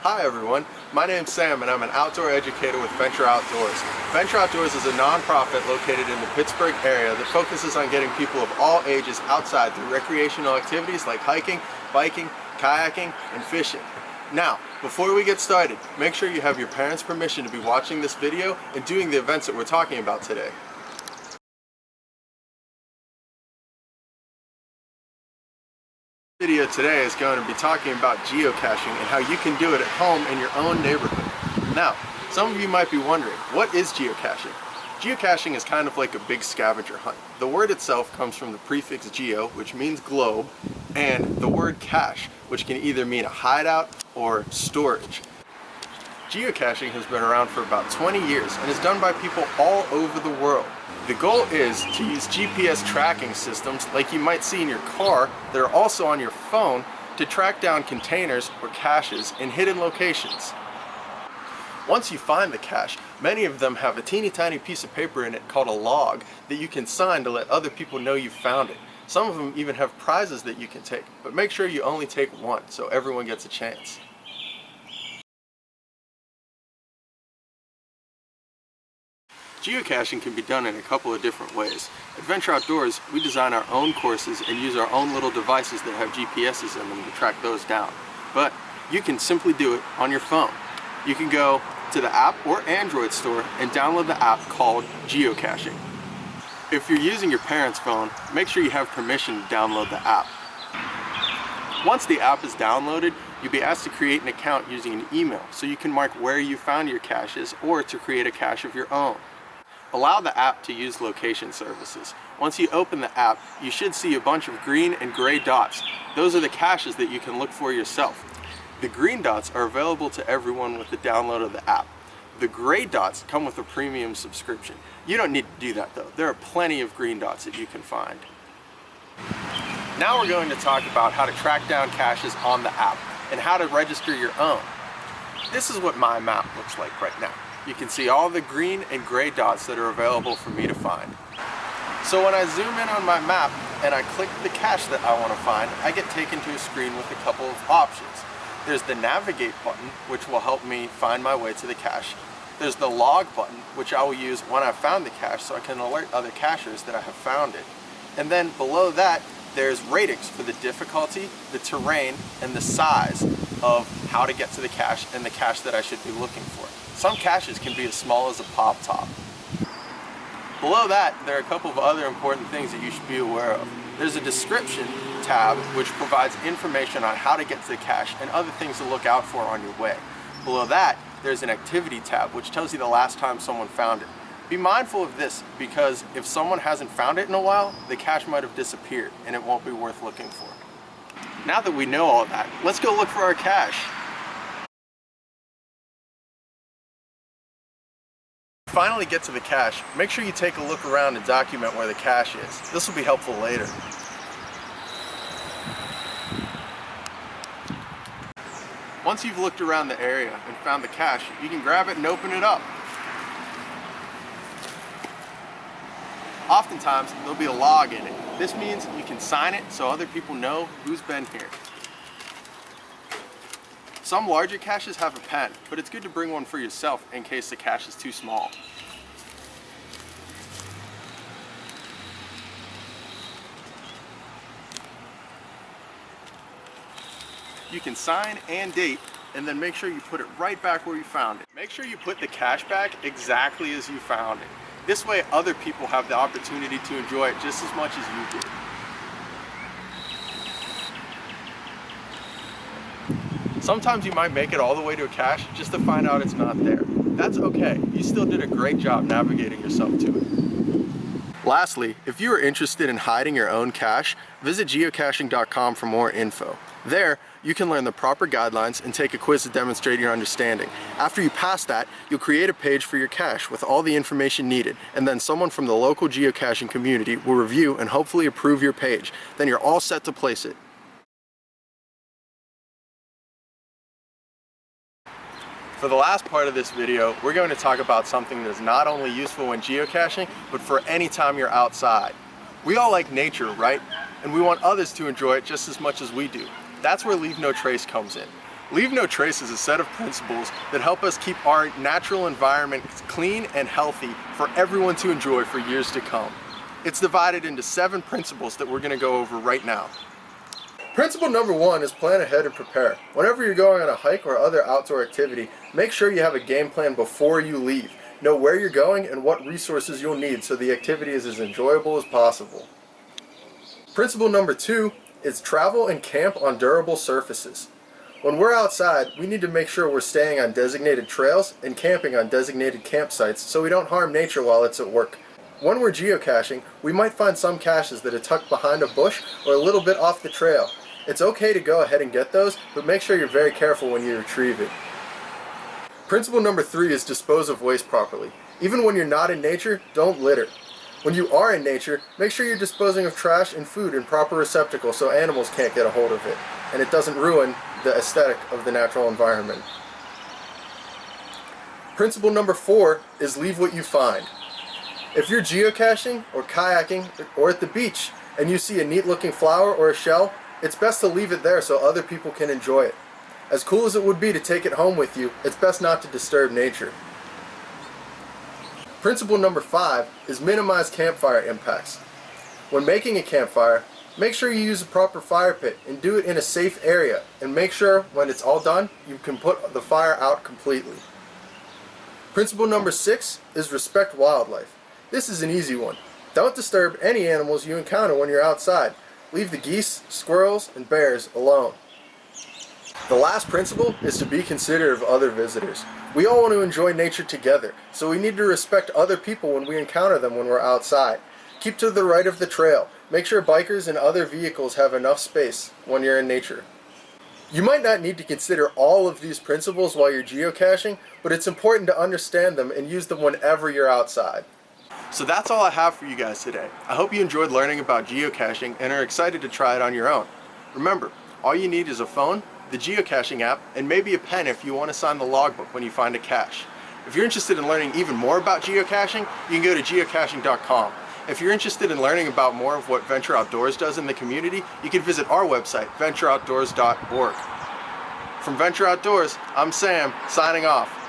Hi everyone, my name's Sam and I'm an outdoor educator with Venture Outdoors. Venture Outdoors is a non-profit located in the Pittsburgh area that focuses on getting people of all ages outside through recreational activities like hiking, biking, kayaking, and fishing. Now, before we get started, make sure you have your parents' permission to be watching this video and doing the events that we're talking about today. The video today is going to be talking about geocaching and how you can do it at home in your own neighborhood. Now, some of you might be wondering, what is geocaching? Geocaching is kind of like a big scavenger hunt. The word itself comes from the prefix geo, which means globe, and the word cache, which can either mean a hideout or storage. Geocaching has been around for about 20 years and is done by people all over the world. The goal is to use GPS tracking systems like you might see in your car that are also on your phone to track down containers or caches in hidden locations. Once you find the cache, many of them have a teeny tiny piece of paper in it called a log that you can sign to let other people know you found it. Some of them even have prizes that you can take, but make sure you only take one so everyone gets a chance. Geocaching can be done in a couple of different ways. At Venture Outdoors, we design our own courses and use our own little devices that have GPSs in them to track those down. But you can simply do it on your phone. You can go to the app or Android store and download the app called geocaching. If you're using your parents' phone, make sure you have permission to download the app. Once the app is downloaded, you'll be asked to create an account using an email so you can mark where you found your caches or to create a cache of your own. Allow the app to use location services. Once you open the app, you should see a bunch of green and gray dots. Those are the caches that you can look for yourself. The green dots are available to everyone with the download of the app. The gray dots come with a premium subscription. You don't need to do that though. There are plenty of green dots that you can find. Now we're going to talk about how to track down caches on the app and how to register your own. This is what my map looks like right now. You can see all the green and gray dots that are available for me to find. So when I zoom in on my map and I click the cache that I want to find, I get taken to a screen with a couple of options. There's the navigate button, which will help me find my way to the cache. There's the log button, which I will use when I've found the cache so I can alert other cachers that I have found it. And then below that, there's ratings for the difficulty, the terrain, and the size of how to get to the cache and the cache that I should be looking for. Some caches can be as small as a pop top. Below that, there are a couple of other important things that you should be aware of. There's a description tab which provides information on how to get to the cache and other things to look out for on your way. Below that, there's an activity tab which tells you the last time someone found it. Be mindful of this because if someone hasn't found it in a while, the cache might have disappeared and it won't be worth looking for. Now that we know all that, let's go look for our cache. Finally get to the cache, make sure you take a look around and document where the cache is. This will be helpful later. Once you've looked around the area and found the cache, you can grab it and open it up. Oftentimes, there'll be a log in it. This means you can sign it so other people know who's been here. Some larger caches have a pen, but it's good to bring one for yourself in case the cache is too small. You can sign and date, and then make sure you put it right back where you found it. Make sure you put the cache back exactly as you found it. This way other people have the opportunity to enjoy it just as much as you do. Sometimes you might make it all the way to a cache just to find out it's not there. That's okay. You still did a great job navigating yourself to it. Lastly, if you are interested in hiding your own cache, visit geocaching.com for more info. There, you can learn the proper guidelines and take a quiz to demonstrate your understanding. After you pass that, you'll create a page for your cache with all the information needed, and then someone from the local geocaching community will review and hopefully approve your page. Then you're all set to place it. For the last part of this video, we're going to talk about something that is not only useful when geocaching, but for any time you're outside. We all like nature, right? And we want others to enjoy it just as much as we do. That's where Leave No Trace comes in. Leave No Trace is a set of principles that help us keep our natural environment clean and healthy for everyone to enjoy for years to come. It's divided into 7 principles that we're going to go over right now. Principle number 1 is plan ahead and prepare. Whenever you're going on a hike or other outdoor activity, make sure you have a game plan before you leave. Know where you're going and what resources you'll need so the activity is as enjoyable as possible. Principle number 2 is travel and camp on durable surfaces. When we're outside, we need to make sure we're staying on designated trails and camping on designated campsites so we don't harm nature while it's at work. When we're geocaching, we might find some caches that are tucked behind a bush or a little bit off the trail. It's okay to go ahead and get those, but make sure you're very careful when you retrieve it. Principle number 3 is dispose of waste properly. Even when you're not in nature, don't litter. When you are in nature, make sure you're disposing of trash and food in proper receptacles so animals can't get a hold of it, and it doesn't ruin the aesthetic of the natural environment. Principle number 4 is leave what you find. If you're geocaching or kayaking or at the beach and you see a neat looking flower or a shell, it's best to leave it there so other people can enjoy it. As cool as it would be to take it home with you, it's best not to disturb nature. Principle number 5 is minimize campfire impacts. When making a campfire, make sure you use a proper fire pit and do it in a safe area, and make sure when it's all done, you can put the fire out completely. Principle number 6 is respect wildlife. This is an easy one. Don't disturb any animals you encounter when you're outside. Leave the geese, squirrels, and bears alone. The last principle is to be considerate of other visitors. We all want to enjoy nature together, so we need to respect other people when we encounter them when we're outside. Keep to the right of the trail. Make sure bikers and other vehicles have enough space when you're in nature. You might not need to consider all of these principles while you're geocaching, but it's important to understand them and use them whenever you're outside. So that's all I have for you guys today. I hope you enjoyed learning about geocaching and are excited to try it on your own. Remember, all you need is a phone, the geocaching app, and maybe a pen if you want to sign the logbook when you find a cache. If you're interested in learning even more about geocaching, you can go to geocaching.com. If you're interested in learning about more of what Venture Outdoors does in the community, you can visit our website, ventureoutdoors.org. From Venture Outdoors, I'm Sam, signing off.